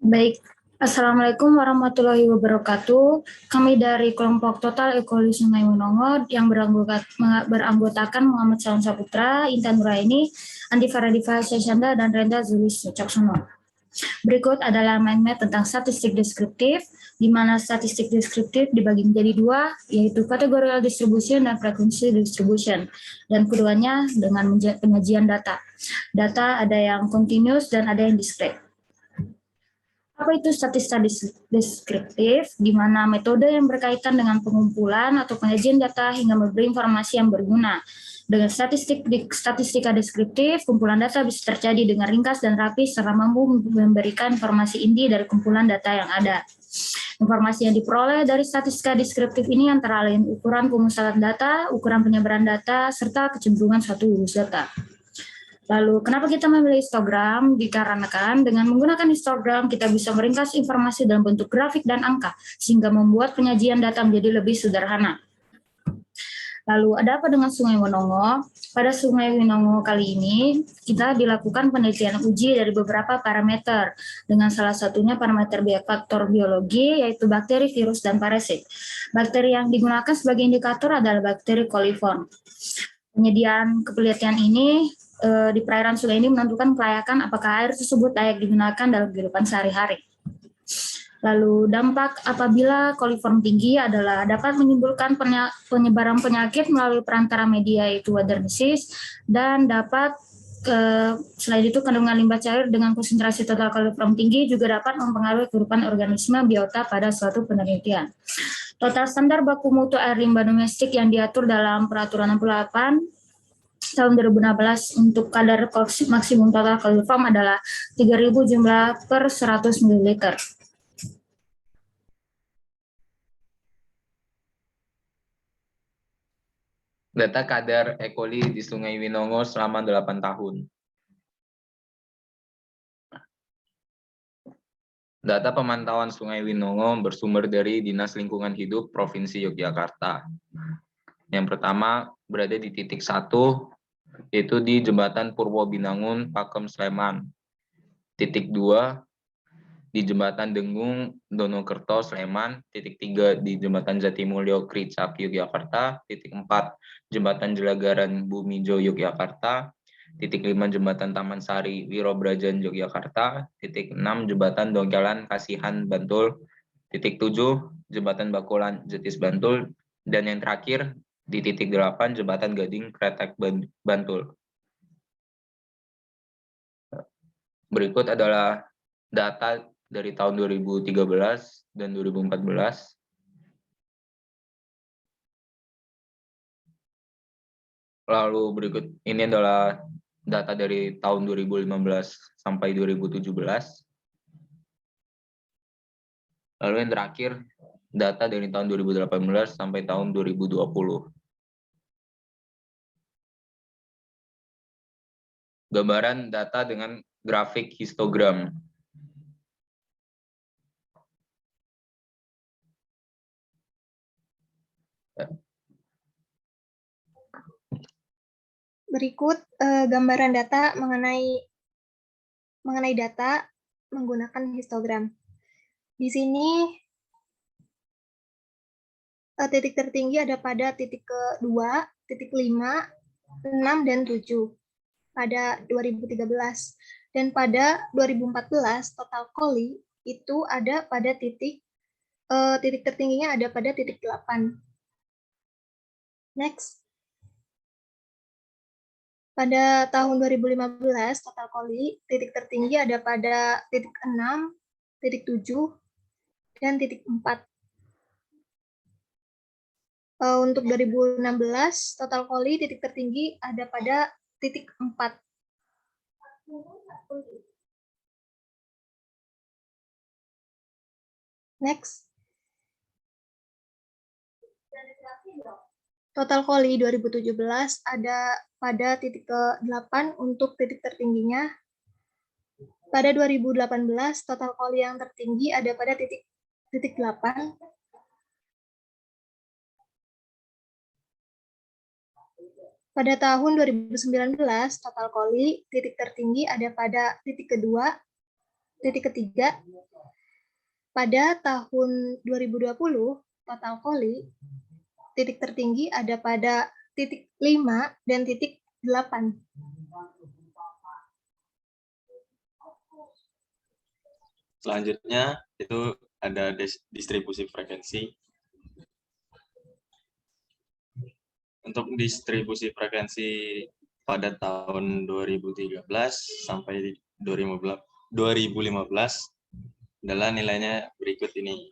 Baik, Assalamualaikum warahmatullahi wabarakatuh. Kami dari kelompok Total Ekologi Sungai Winongo yang beranggotakan Muhammad Salam Saputra, Intan Nuraini, Andi Faradifa Syahsyanda, dan Renda Zulis Caksono. Berikut adalah mind map tentang statistik deskriptif, di mana statistik deskriptif dibagi menjadi dua, yaitu kategorial distribution dan frequency distribution, dan keduanya dengan penyajian data. Data ada yang continuous dan ada yang discrete. Apa itu statistik deskriptif, di mana metode yang berkaitan dengan pengumpulan atau penyajian data hingga memberi informasi yang berguna. Dengan statistika deskriptif, kumpulan data bisa terjadi dengan ringkas dan rapi serta mampu memberikan informasi inti dari kumpulan data yang ada. Informasi yang diperoleh dari statistika deskriptif ini antara lain ukuran pemusatan data, ukuran penyebaran data, serta kecenderungan suatu urus data. Lalu, kenapa kita memilih histogram? Dikarenakan dengan menggunakan histogram, kita bisa meringkas informasi dalam bentuk grafik dan angka, sehingga membuat penyajian data menjadi lebih sederhana. Lalu, ada apa dengan Sungai Winongo? Pada Sungai Winongo kali ini, kita dilakukan penelitian uji dari beberapa parameter, dengan salah satunya parameter faktor biologi, yaitu bakteri, virus, dan parasit. Bakteri yang digunakan sebagai indikator adalah bakteri coliform. Penyediaan penelitian ini di perairan sungai ini menentukan kelayakan apakah air tersebut layak digunakan dalam kehidupan sehari-hari. Lalu dampak apabila koliform tinggi adalah dapat menimbulkan penyebaran penyakit melalui perantara media yaitu water disease, dan dapat selain itu kandungan limbah cair dengan konsentrasi total koliform tinggi juga dapat mempengaruhi kehidupan organisme biota pada suatu penelitian. Total standar baku mutu air limbah domestik yang diatur dalam Peraturan 68 tahun 2016 untuk kadar maksimum total koliform adalah 3.000 jumlah per 100 ml. Data kadar E. coli di Sungai Winongo selama 8 tahun. Data pemantauan Sungai Winongo bersumber dari Dinas Lingkungan Hidup Provinsi Yogyakarta. Yang pertama berada di titik 1, yaitu di Jembatan Purwo Binangun, Pakem, Sleman. Titik 2 di Jembatan Dengung, Donokerto, Sleman. Titik 3 di Jembatan Jatimulyo, Kricak, Yogyakarta. Titik 4 Jembatan Jelagaran Bumijo, Yogyakarta. Titik 5 Jembatan Taman Sari, Wirobrajan, Yogyakarta. Titik 6 Jembatan Dongkelan, Kasihan, Bantul. Titik 7 Jembatan Bakulan, Jetis, Bantul. Dan yang terakhir di titik 8 Jembatan Gading, Kretek, Bantul. Berikut adalah data dari tahun 2013 dan 2014. Lalu berikut ini adalah data dari tahun 2015 sampai 2017. Lalu yang terakhir data dari tahun 2018 sampai tahun 2020. Gambaran data dengan grafik histogram. Berikut gambaran data mengenai data menggunakan histogram. Di sini titik tertinggi ada pada titik ke-2, titik 5, 6, dan 7 pada 2013. Dan pada 2014 total coli itu ada pada titik tertingginya ada pada titik 8. Next. Pada tahun 2015 total coli titik tertinggi ada pada titik 6, titik 7, dan titik 4. Untuk 2016 total coli titik tertinggi ada pada titik 4. Next. Total coli 2017 ada pada titik ke-8 untuk titik tertingginya. Pada 2018 total coli yang tertinggi ada pada titik 8. Pada tahun 2019 total coli titik tertinggi ada pada titik ke-2 Titik ketiga, pada tahun 2020, total KOLI titik tertinggi ada pada titik 5 dan titik 8. Selanjutnya itu ada distribusi frekuensi. Untuk distribusi frekuensi pada tahun 2013 sampai 2015 adalah nilainya berikut ini.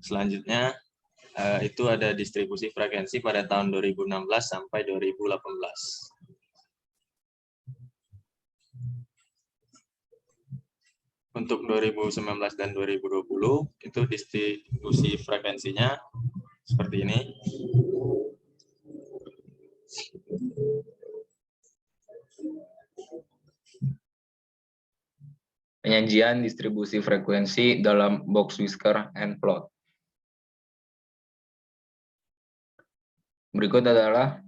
Selanjutnya itu ada distribusi frekuensi pada tahun 2016 sampai 2018. Untuk 2019 dan 2020 itu distribusi frekuensinya seperti ini. Penyajian distribusi frekuensi dalam box whisker and plot. Berikut adalah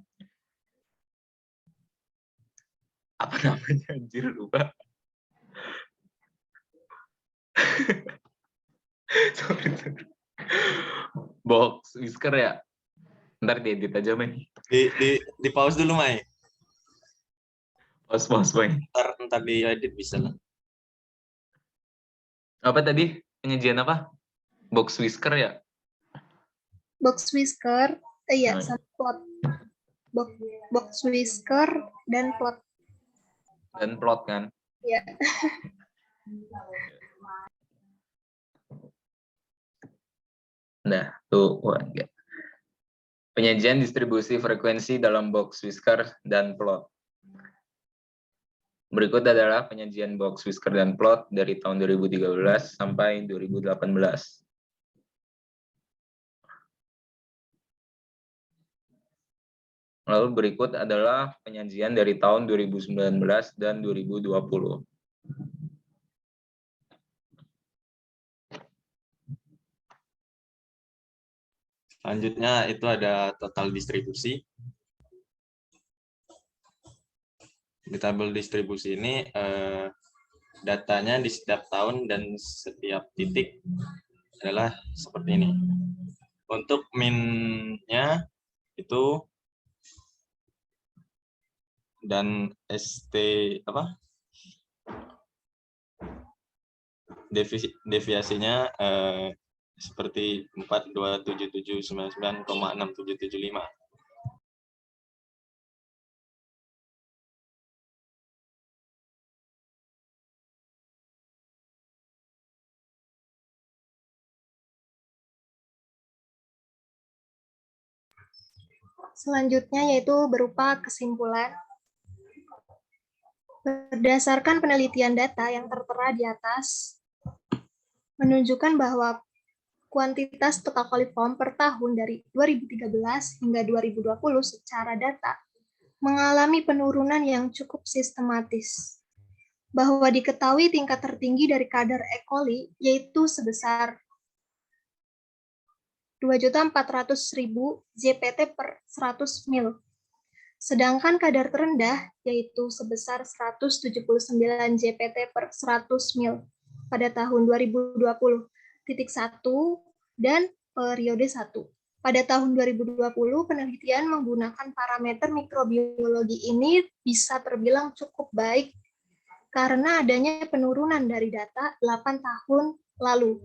apa namanya, anjir lupa. Sorry. Box whisker ya. Ntar diedit aja, Mai. Di pause dulu, Mai. Pause, Mai. Ntar diedit bisa lah. Apa tadi? Penyajian apa? Box whisker ya? Box whisker, iya, Nah. sama plot. Box whisker dan plot. Dan plot kan? Ya. Nah, tuh. Wah, enggak. Penyajian distribusi frekuensi dalam box whisker dan plot. Berikut adalah penyajian box whisker dan plot dari tahun 2013 sampai 2018. Lalu berikut adalah penyajian dari tahun 2019 dan 2020. Selanjutnya itu ada total distribusi. Di tabel distribusi ini datanya di setiap tahun dan setiap titik adalah seperti ini. Untuk min-nya itu dan ST apa? Deviasinya seperti 42779,6775. Selanjutnya yaitu berupa kesimpulan. Berdasarkan penelitian data yang tertera di atas, menunjukkan bahwa kuantitas total coliform per tahun dari 2013 hingga 2020 secara data mengalami penurunan yang cukup sistematis. Bahwa diketahui tingkat tertinggi dari kadar E. coli yaitu sebesar 2.400.000 JPT per 100 mil. Sedangkan kadar terendah yaitu sebesar 179 JPT per 100 mil pada tahun 2020, titik 1 dan periode 1. Pada tahun 2020, penelitian menggunakan parameter mikrobiologi ini bisa terbilang cukup baik karena adanya penurunan dari data 8 tahun lalu.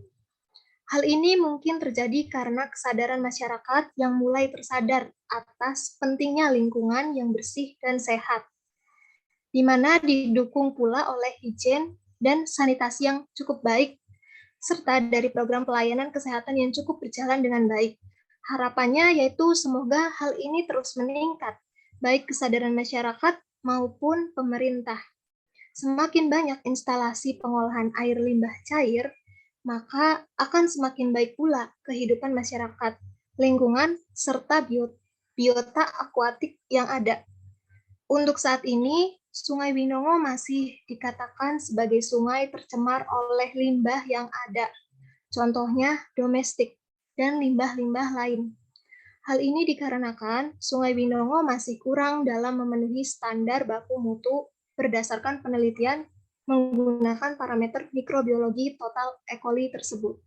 Hal ini mungkin terjadi karena kesadaran masyarakat yang mulai tersadar atas pentingnya lingkungan yang bersih dan sehat, di mana didukung pula oleh higien dan sanitasi yang cukup baik, serta dari program pelayanan kesehatan yang cukup berjalan dengan baik. Harapannya yaitu semoga hal ini terus meningkat, baik kesadaran masyarakat maupun pemerintah. Semakin banyak instalasi pengolahan air limbah cair, maka akan semakin baik pula kehidupan masyarakat, lingkungan, serta biota akuatik yang ada. Untuk saat ini, Sungai Winongo masih dikatakan sebagai sungai tercemar oleh limbah yang ada, contohnya domestik dan limbah-limbah lain. Hal ini dikarenakan Sungai Winongo masih kurang dalam memenuhi standar baku mutu berdasarkan penelitian menggunakan parameter mikrobiologi total E. coli tersebut.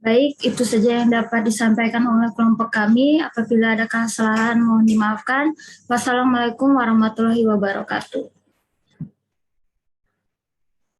Baik, itu saja yang dapat disampaikan oleh kelompok kami. Apabila ada kesalahan, mohon dimaafkan. Wassalamualaikum warahmatullahi wabarakatuh.